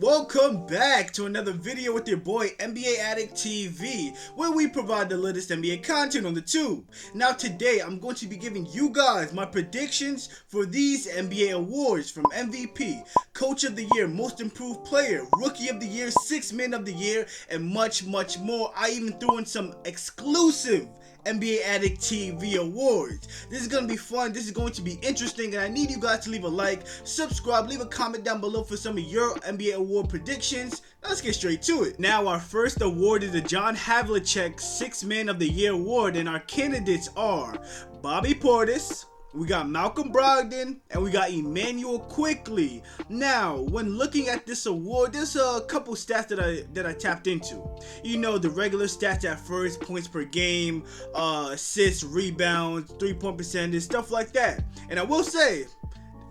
Welcome back to another video with your boy NBAADDICTTV, where we provide the latest NBA content on the tube. Now today I'm going to be giving you guys my predictions for these NBA awards from MVP, Coach of the Year, Most Improved Player, Rookie of the Year, Sixth Man of the Year, and much more. I even threw in some exclusive NBAADDICTTV awards. This is going to be fun, this is going to be interesting, and I need you guys to leave a like, subscribe, leave a comment down below for some of your NBA award predictions. Now let's get straight to it. Now our first award is the John Havlicek Sixth Man of the Year award, and our candidates are Bobby Portis, we got Malcolm Brogdon, and we got Immanuel Quickley. Now, when looking at this award, there's a couple stats that I tapped into. You know, the regular stats at first, points per game, assists, rebounds, 3-point percentage, stuff like that. And I will say,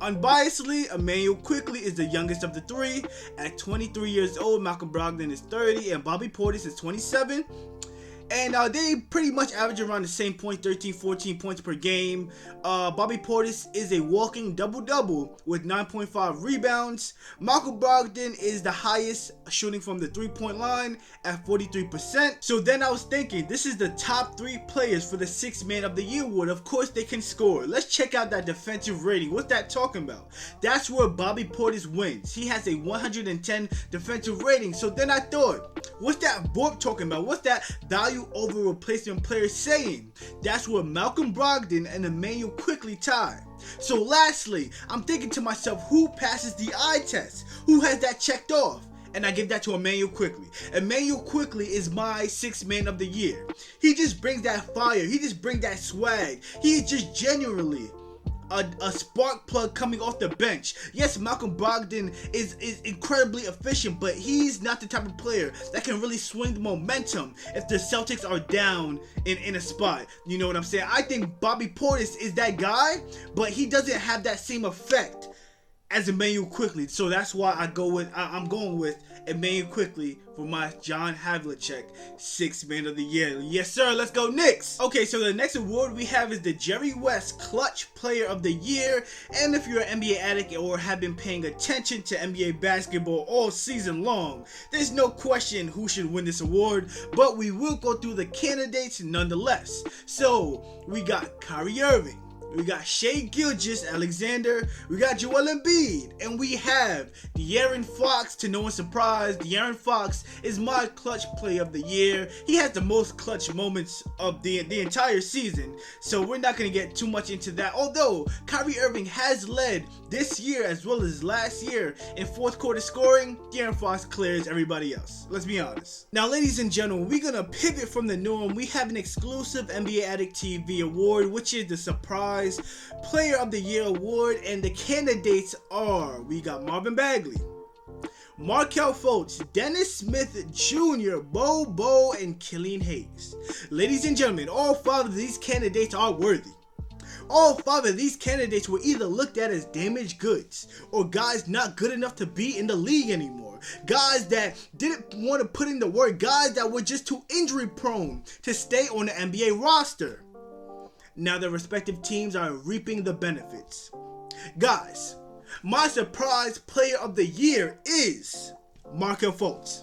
unbiasedly, Immanuel Quickley is the youngest of the three. At 23 years old, Malcolm Brogdon is 30, and Bobby Portis is 27. And they pretty much average around the same point, 13-14 points per game. Bobby Portis is a walking double-double with 9.5 rebounds. Malcolm Brogdon is the highest shooting from the three-point line at 43%. So then I was thinking, this is the top 3 players for the Sixth Man of the Year award. Of course they can score. Let's check out that defensive rating. What's that talking about? That's where Bobby Portis wins. He has a 110 defensive rating. So then I thought, what's that board talking about? What's that value over replacement players saying? That's where Malcolm Brogdon and Immanuel Quickley tie. So lastly, I'm thinking to myself, who passes the eye test? Who has that checked off? And I give that to Immanuel Quickley. Immanuel Quickley is my Sixth Man of the Year. He just brings that fire. He just brings that swag. He is just genuinely a spark plug coming off the bench. Yes, Malcolm Brogdon is incredibly efficient, but he's not the type of player that can really swing the momentum if the Celtics are down in a spot. You know what I'm saying? I think Bobby Portis is that guy, but he doesn't have that same effect as Immanuel Quickley. So that's why I'm going with Immanuel Quickley for my John Havlicek Sixth Man of the Year. Yes sir, let's go Knicks. Okay, so the next award we have is the Jerry West Clutch Player of the Year. And if you're an NBA addict or have been paying attention to NBA basketball all season long, there's no question who should win this award, but we will go through the candidates nonetheless. So we got Kyrie Irving, we got Shai Gilgeous-Alexander, we got Joel Embiid, and we have De'Aaron Fox. To no one's surprise, De'Aaron Fox is my Clutch Player of the Year. He has the most clutch moments of the entire season, so we're not going to get too much into that. Although Kyrie Irving has led this year as well as last year in fourth quarter scoring, De'Aaron Fox clears everybody else. Let's be honest. Now, ladies and gentlemen, we're going to pivot from the norm. We have an exclusive NBAADDICTTV award, which is the Surprise Player of the Year award, and the candidates are, we got Marvin Bagley, Markelle Fultz, Dennis Smith Jr., Bo, and Killian Hayes. Ladies and gentlemen, all 5 of these candidates are worthy. All 5 of these candidates were either looked at as damaged goods, or guys not good enough to be in the league anymore, guys that didn't want to put in the work, guys that were just too injury prone to stay on the NBA roster. Now their respective teams are reaping the benefits. Guys, my Surprise Player of the Year is Markelle Fultz.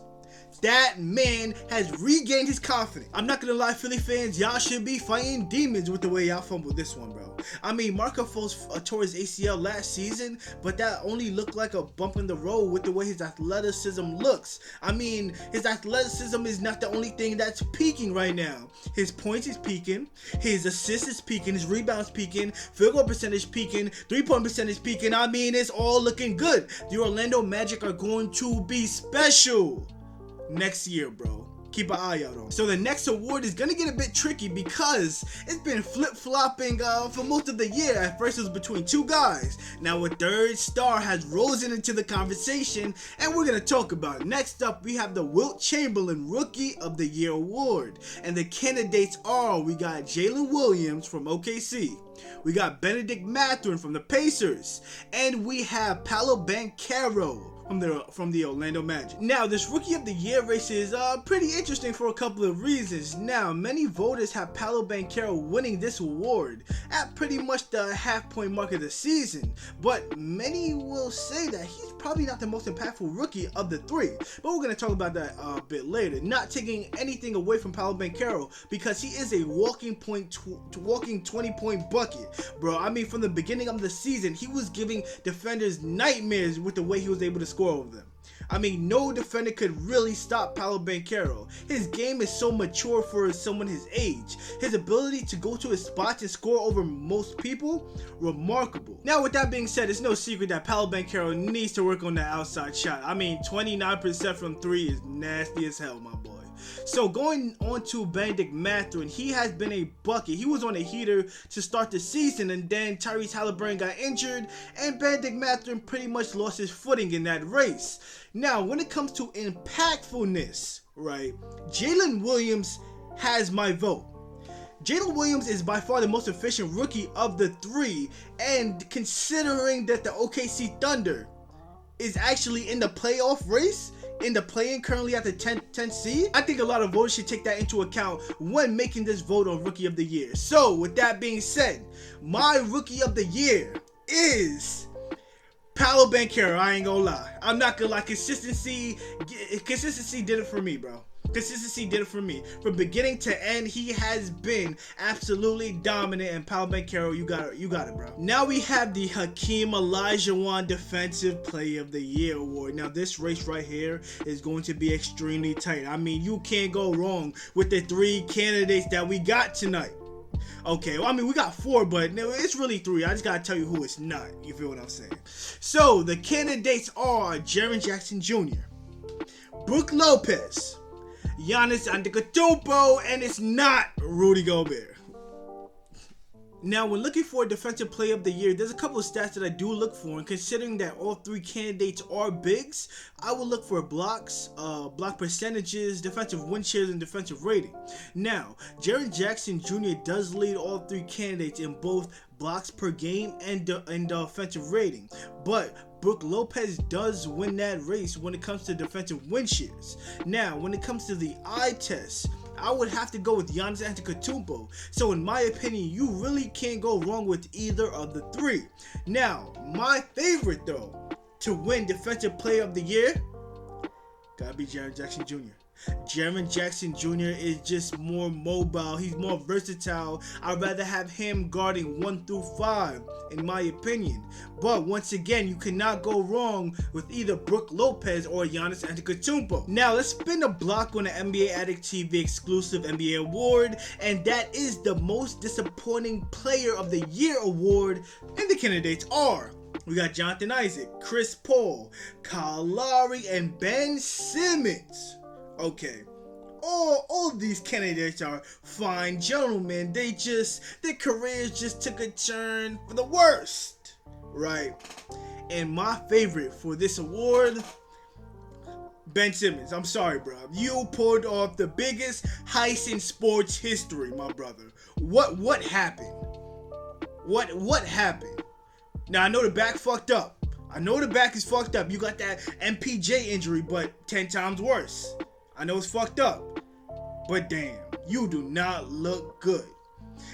That man has regained his confidence. I'm not gonna lie, Philly fans, y'all should be fighting demons with the way y'all fumbled this one, bro. I mean, Markelle Fultz tore his ACL last season, but that only looked like a bump in the road with the way his athleticism looks. I mean, his athleticism is not the only thing that's peaking right now. His points is peaking, his assists is peaking, his rebounds peaking, field goal percentage peaking, 3-point percentage peaking. I mean, it's all looking good. The Orlando Magic are going to be special next year, bro. Keep an eye out on. So the next award is gonna get a bit tricky because it's been flip-flopping for most of the year. At first it was between 2 guys. Now a third star has risen into the conversation, and we're gonna talk about it. Next up, we have the Wilt Chamberlain Rookie of the Year award, and the candidates are, we got Jalen Williams from OKC, we got Benedict Mathurin from the Pacers, and we have Paolo Banchero from the Orlando Magic. Now, this Rookie of the Year race is pretty interesting for a couple of reasons. Now, many voters have Paolo Banchero winning this award at pretty much the half-point mark of the season, but many will say that he's probably not the most impactful rookie of the three, but we're gonna talk about that a bit later. Not taking anything away from Paolo Banchero, because he is a walking 20-point bucket, bro. I mean, from the beginning of the season, he was giving defenders nightmares with the way he was able to score over them. I mean, no defender could really stop Paolo Banchero. His game is so mature for someone his age. His ability to go to his spots and score over most people, remarkable. Now, with that being said, it's no secret that Paolo Banchero needs to work on that outside shot. I mean, 29% from 3 is nasty as hell, my boy. So going on to Bennedict Mathurin, he has been a bucket. He was on a heater to start the season, and then Tyrese Halliburton got injured, and Bennedict Mathurin pretty much lost his footing in that race. Now, when it comes to impactfulness, right, Jalen Williams has my vote. Jalen Williams is by far the most efficient rookie of the three, and considering that the OKC Thunder is actually in the playoff race, in the play-in currently at the 10th seed, I think a lot of voters should take that into account when making this vote on Rookie of the Year. So, with that being said, my Rookie of the Year is Paolo Banchero. I ain't gonna lie. I'm not gonna lie. Consistency did it for me, bro. Consistency did it for me. From beginning to end, he has been absolutely dominant. And Paolo Banchero, you got it, bro. Now we have the Hakeem Olajuwon Defensive Player of the Year award. Now this race right here is going to be extremely tight. I mean, you can't go wrong with the 3 candidates that we got tonight. Okay, well, I mean, we got 4, but it's really 3. I just gotta tell you who it's not. You feel what I'm saying? So the candidates are Jaren Jackson Jr., Brook Lopez, Giannis Antetokounmpo, and it's not Rudy Gobert. Now, when looking for a Defensive Player of the Year, there's a couple of stats that I do look for, and considering that all 3 candidates are bigs, I will look for blocks, block percentages, defensive win shares, and defensive rating. Now, Jaren Jackson Jr. does lead all 3 candidates in both blocks per game and offensive rating, but Brook Lopez does win that race when it comes to defensive win shares. Now, when it comes to the eye test, I would have to go with Giannis Antetokounmpo. So in my opinion, you really can't go wrong with either of the 3. Now, my favorite though to win Defensive Player of the Year gotta be Jaren Jackson Jr. Jaren Jackson Jr. is just more mobile. He's more versatile. I'd rather have him guarding 1 through 5, in my opinion. But once again, you cannot go wrong with either Brook Lopez or Giannis Antetokounmpo. Now, let's spin a block on the NBA Addict TV exclusive NBA award, and that is the Most Disappointing Player of the Year award. And the candidates are: we got Jonathan Isaac, Chris Paul, Kyle Lowry, and Ben Simmons. Okay, all of these candidates are fine gentlemen. Their careers just took a turn for the worst, right? And my favorite for this award, Ben Simmons. I'm sorry, bro. You pulled off the biggest heist in sports history, my brother. What happened? What happened? Now, I know the back fucked up. I know the back is fucked up. You got that MPJ injury, but 10 times worse. I know it's fucked up, but damn, you do not look good.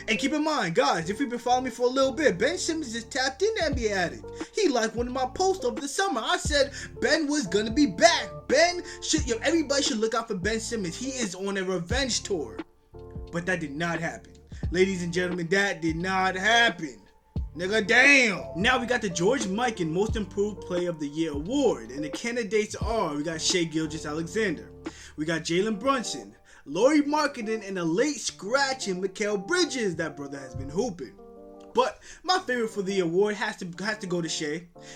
And keep in mind, guys, if you've been following me for a little bit, Ben Simmons just tapped in NBA Addict. He liked one of my posts over the summer. I said Ben was gonna be back. Everybody should look out for Ben Simmons. He is on a revenge tour. But that did not happen. Ladies and gentlemen, that did not happen. Nigga, damn. Now we got the George Mikan Most Improved Player of the Year award, and the candidates are: we got Shai Gilgeous-Alexander, we got Jalen Brunson, Lauri Markkanen, and a late scratch in Mikal Bridges. That brother has been hooping. But my favorite for the award has to go to Shai.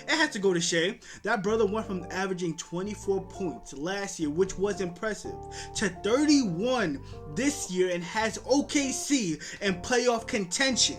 It has to go to Shai. That brother went from averaging 24 points last year, which was impressive, to 31 this year, and has OKC in playoff contention.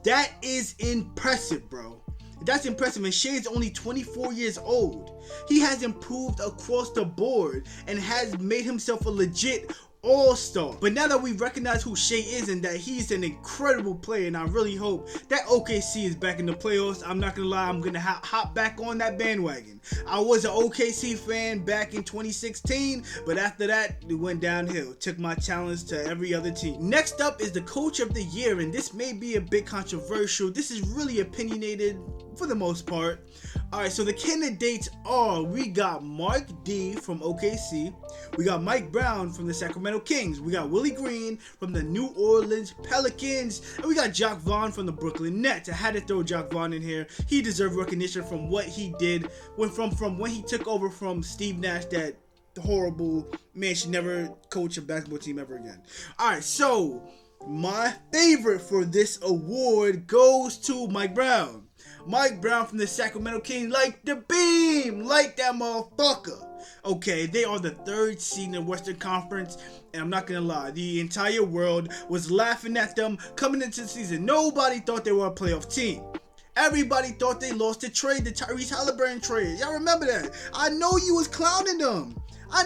That is impressive, bro. That's impressive. And Shai is only 24 years old. He has improved across the board and has made himself a legit all-star. But now that we recognize who Shai is and that he's an incredible player, and I really hope that OKC is back in the playoffs, I'm not gonna lie, I'm gonna hop back on that bandwagon. I was an OKC fan back in 2016, but after that, it went downhill. Took my talents to every other team. Next up is the Coach of the Year, and this may be a bit controversial. This is really opinionated for the most part, Alright, so the candidates are, we got Mark D from OKC, we got Mike Brown from the Sacramento Kings, we got Willie Green from the New Orleans Pelicans, and we got Jacque Vaughn from the Brooklyn Nets. I had to throw Jacque Vaughn in here. He deserved recognition from what he did from when he took over from Steve Nash, that horrible man should never coach a basketball team ever again. Alright, so my favorite for this award goes to Mike Brown. Mike Brown from the Sacramento Kings, like the beam, like that motherfucker. Okay, they are the 3rd seed in the Western Conference, and I'm not gonna lie, the entire world was laughing at them coming into the season. Nobody thought they were a playoff team. Everybody thought they lost the trade, the Tyrese Halliburton trade. Y'all remember that? I know you was clowning them. I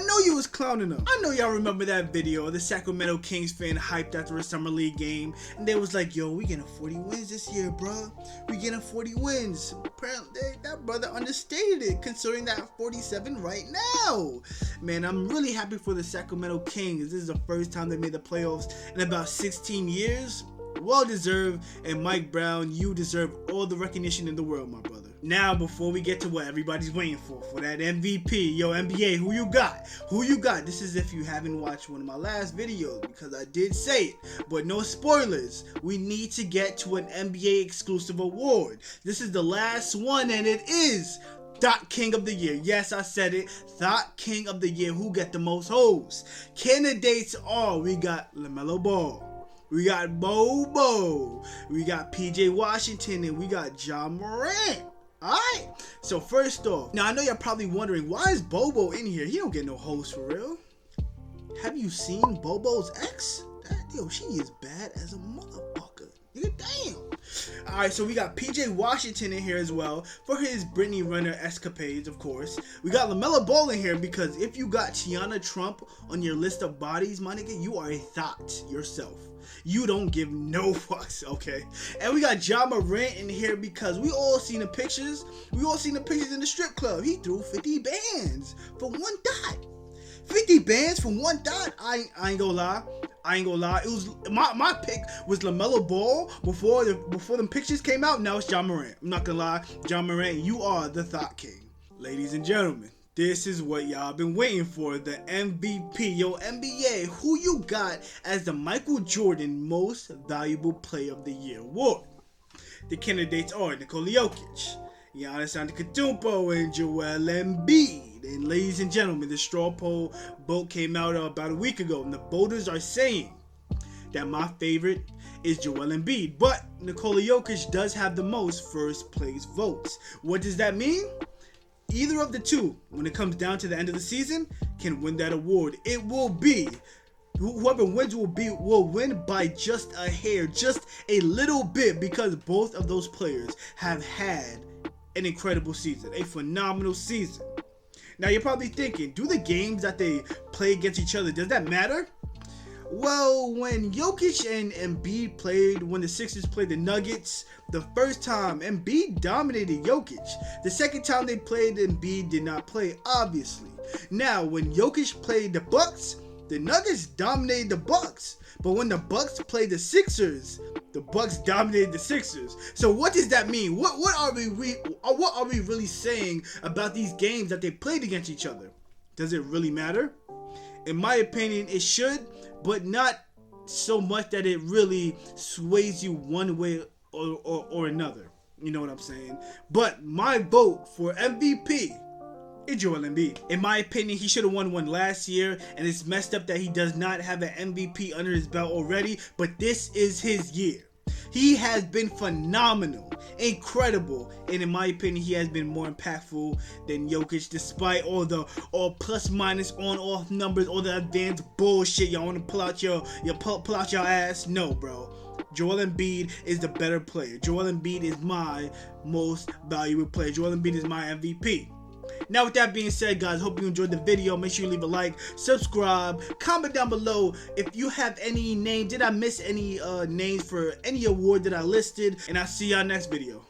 know y'all remember that video of the Sacramento Kings fan hyped after a summer league game, and they was like, yo, we getting 40 wins this year, bro. We getting 40 wins. Apparently, that brother understated it, considering that 47 right now. Man, I'm really happy for the Sacramento Kings. This is the first time they made the playoffs in about 16 years. Well deserved, and Mike Brown, you deserve all the recognition in the world, my brother. Now, before we get to what everybody's waiting for that MVP, yo, NBA, who you got? Who you got? This is if you haven't watched one of my last videos, because I did say it, but no spoilers. We need to get to an NBA exclusive award. This is the last one, and it is Thought King of the Year. Yes, I said it. Thought King of the Year. Who get the most hoes? Candidates are, we got LaMelo Ball, we got Bobo, we got PJ Washington, and we got Ja Morant. Alright, so first off, now I know you're probably wondering, why is Bobo in here? He don't get no host for real. Have you seen Bobo's ex? Yo, she is bad as a motherfucker. Nigga, damn. Alright, so we got PJ Washington in here as well for his Brittany Renner escapades, of course. We got LaMelo Ball in here because if you got Tiana Trump on your list of bodies, my nigga, you are a thought yourself. You don't give no fucks, okay? And we got Ja Morant in here because we all seen the pictures. We all seen the pictures in the strip club. He threw 50 bands for one dot. 50 bands for one dot. I ain't gonna lie. It was my pick was LaMelo Ball before them pictures came out. Now it's Ja Morant. I'm not gonna lie. Ja Morant, you are the Thought King. Ladies and gentlemen, this is what y'all been waiting for, the MVP. Yo, NBA, who you got as the Michael Jordan Most Valuable Player of the Year award? The candidates are Nikola Jokic, Giannis Antetokounmpo, and Joel Embiid. And ladies and gentlemen, the straw poll vote came out about a week ago, and the voters are saying that my favorite is Joel Embiid, but Nikola Jokic does have the most first place votes. What does that mean? Either of the two, when it comes down to the end of the season, can win that award. It will be, whoever wins will win by just a hair, just a little bit, because both of those players have had an incredible season, a phenomenal season. Now you're probably thinking, do the games that they play against each other, does that matter? Well, when Jokic and Embiid played, when the Sixers played the Nuggets, the first time Embiid dominated Jokic. The second time they played, Embiid did not play, obviously. Now, when Jokic played the Bucks, the Nuggets dominated the Bucks. But when the Bucks played the Sixers, the Bucks dominated the Sixers. So what does that mean? What are we really saying about these games that they played against each other? Does it really matter? In my opinion, it should, but not so much that it really sways you one way or another. You know what I'm saying? But my vote for MVP is Joel Embiid. In my opinion, he should have won one last year, and it's messed up that he does not have an MVP under his belt already, but this is his year. He has been phenomenal, incredible, and in my opinion, he has been more impactful than Jokic, despite all plus minus on off numbers, all the advanced bullshit y'all want to pull out your ass. No, bro. Joel Embiid is the better player. Joel Embiid is my most valuable player. Joel Embiid is my MVP. Now, with that being said, guys, hope you enjoyed the video. Make sure you leave a like, subscribe, comment down below if you have any names. Did I miss any names for any award that I listed? And I'll see y'all next video.